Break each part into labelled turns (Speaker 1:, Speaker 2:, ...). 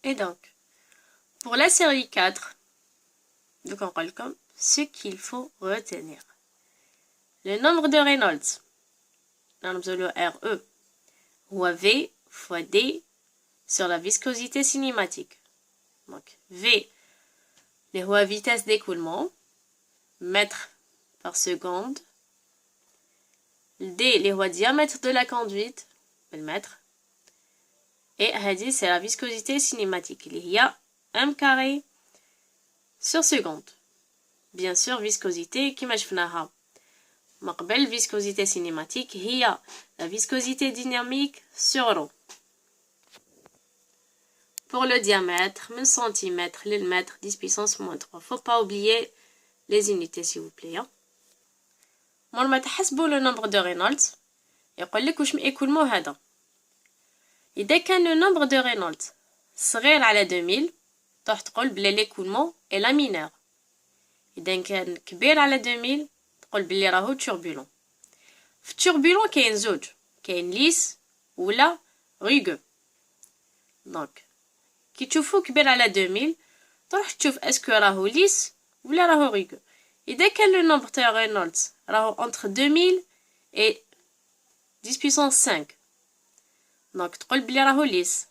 Speaker 1: Et donc, pour la série 4, donc on parle comme ce qu'il faut retenir. Le nombre de Reynolds, le RE, ou V fois D sur la viscosité cinématique. Donc, V, la vitesse d'écoulement, mètres par seconde. D, le diamètre de la conduite, le mètre. Et هذه c'est la viscosité cinématique. Il y a m carré sur seconde. Bien sûr, viscosité كما شفناها ما قبل viscosité cinématique هي la viscosité dynamique sur ρ. Pour le diamètre, 1 cm, le mètre, 10 puissance moins 3. Faut pas oublier les unités s'il vous plaît. لما تحسبوا le nombre de Reynolds يقول لك واش من écoulement هذا. إذا كان le nombre de Reynolds صغير على 2000 تروح تقول بلي l'écoulement est laminaire. إذا كان كبير على 2000 تقول بلي راهو turbulent. في turbulent كاين زوج، كاين ليس ولا rugueux. دونك كي تشوفو كبير على 2000 تروح تشوف اسكو راهو ليس ولا راهو rugueux. إذا كان le nombre de Reynolds راهو entre 2000 et 10 puissance 5 donc تقول بلي راهو ليس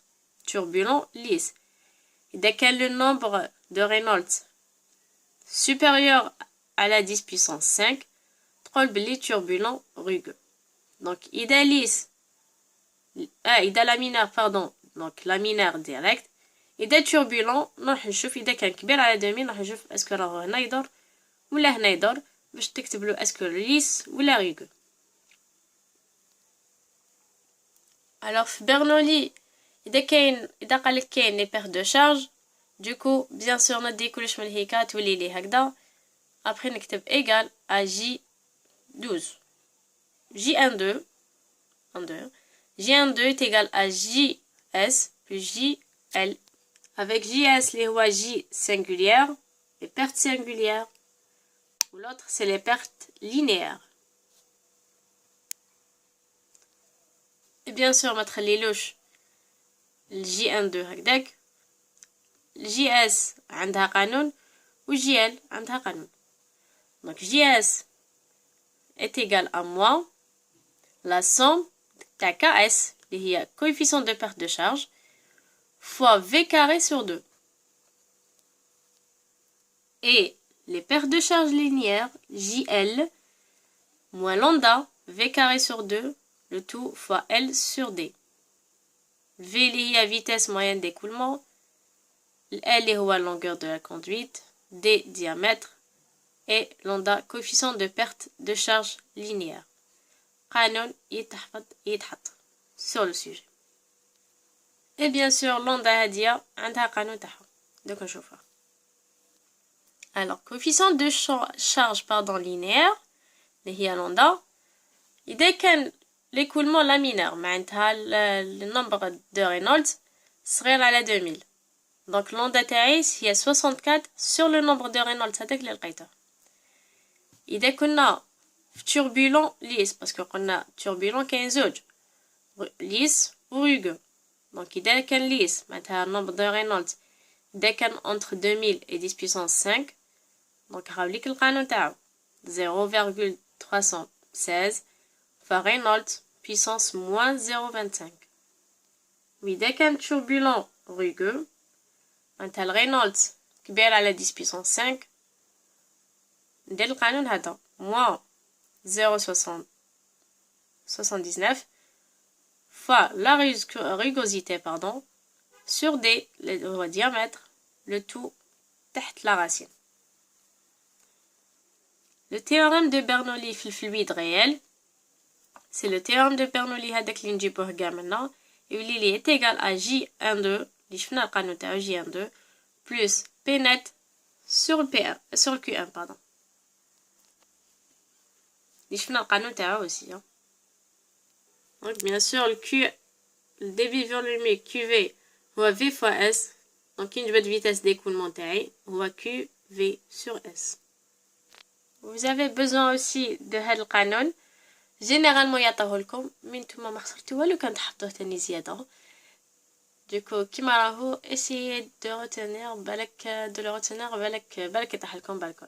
Speaker 1: turbulent ليس. إذا كان le nombre de Reynolds supérieur à la 10 puissance 5 تقول بلي turbulent rugueux. donc إذا ليس إذا laminaire pardon donc laminaire direct. إذا turbulent نروح نشوف إذا كان كبير على 2000 نروح نشوف اسكو راهو هنا يدور ولا هنا يدور باش تكتب له اسكو ليس ولا rugueux. alors في برنولي إذا قالك كاين لي بير دو شارج دوكو بيان سور ندي كلش من هيكا تولي لي هكذا après نكتب égal à J12 J12 J12 est égal à JS plus JL avec JS les هو J singulière les pertes singulières ou l'autre c'est les pertes linéaires. et bien sûr ما تخليلوش الجي12 هكذاك الجي اس عندها قانون والجي ال عندها قانون. donc JS est égal à moins la somme de KS اللي هي coefficient de perte de charge fois V carré sur 2 et les pertes de charge linéaires JL moins lambda V carré sur 2 le tout fois L sur D. V lié à vitesse moyenne d'écoulement, L est la longueur de la conduite, D diamètre et lambda coefficient de perte de charge linéaire. قانون يتحط sur le sujet. Et bien sûr lambda هادية عندها قانون تاعها. دوك نشوفها. alors coefficient de charge linéaire اللي هي lambda إذا كان l'écoulement laminaire معناتها le nombre de Reynolds صغير على 2000 donc lambda تاعي هي 64 sur le nombre de Reynolds هذاك اللي لقيته. إذا كنا في turbulent ليس باسكو قلنا turbulent كاين زوج ليس و rugueux donc إذا كان ليس معناتها nombre de Reynolds إذا كان entre 2000 et 10 puissance 5 donc راوليك القانون تاعو 0,316 fois Reynolds puissance moins 0,25. وإذا كان turbulent rugueux معناتها Reynolds كبير على 10 puissance 5 ندير القانون هذا moins 0,79 fois la rugosité sur D le diamètre le tout تحت la racine. le théorème de Bernoulli في الفluide réel c'est le théorème de Bernoulli هذاك اللي نجيبوه كاع منا يولي لي est égal à J12 اللي شفنا القانون تاعو J12 plus P net sur le P1 sur le Q1 pardon اللي شفنا القانون تاعو aussi donc bien sûr le Q le débit volumique QV هو V fois S donc كي نجبد vitesse d'écoulement تاعي هو QV sur S. vous avez besoin aussi de هذا القانون جينيرالمون يعطوه لكم من نتوما ما خسرتوا والو كان تحطوه تاني زياده Du coup, كيما راهو essayez de retenir de le retenir بالك يطيح لكم بالكل.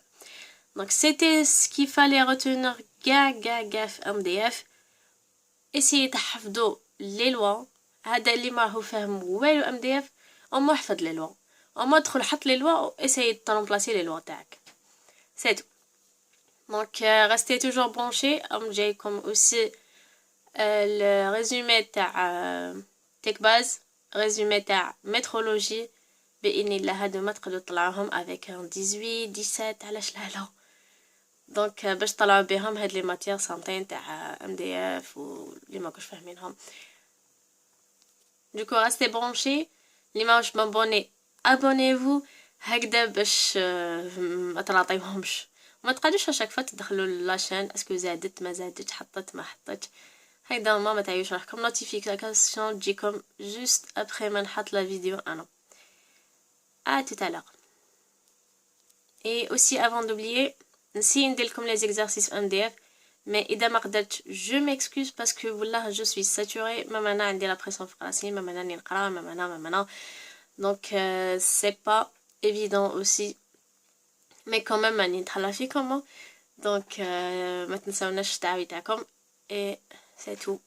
Speaker 1: Donc c'était ce qu'il fallait retenir كاع في MDF. essayez تحفظوا les lois. هذا اللي ما راهو فاهم والو MDF au moins حفظ les lois. au moins دخل حط les lois و essayez de remplacer les lois تاعك. c'est tout. Donc restez toujours branchés. J'ai comme aussi le résumé تاع TechBase, résumé تاع métrologie. بإذن الله هادو ما تقدروا تطلعوهم avec un 18 17 علاش لا. دونك باش طلعوا بهم هاد لي ماتيير سانتين تاع MDF و اللي ما كوش فاهمينهم. Du coup restez branchés. اللي ماهوش مابوني abonnez-vous هكذا باش ما تلاطيوهمش. ما تقعدوش اشاك فوا تدخلوا لاشين اسكو زادت ما زادتش حطت ما حطتش هكذا ما تعيوش راحكم. نوتيفيكاسيون تجيكم جوست ابري ما نحط لا فيديو انا. à tout à l'heure. Et aussi avant d'oublier نسي نديرلكم les exercices MDF mais اذا ما قدرتش je m'excuse parce que والله je suis saturée. ما معنى عندي لا بريسيون في راسي ما معنى نقرا ما معنى donc c'est pas évident aussi mais quand même راني نتهلا فيكم. donc ما تنساوناش الدعوة تاعكم et c'est tout.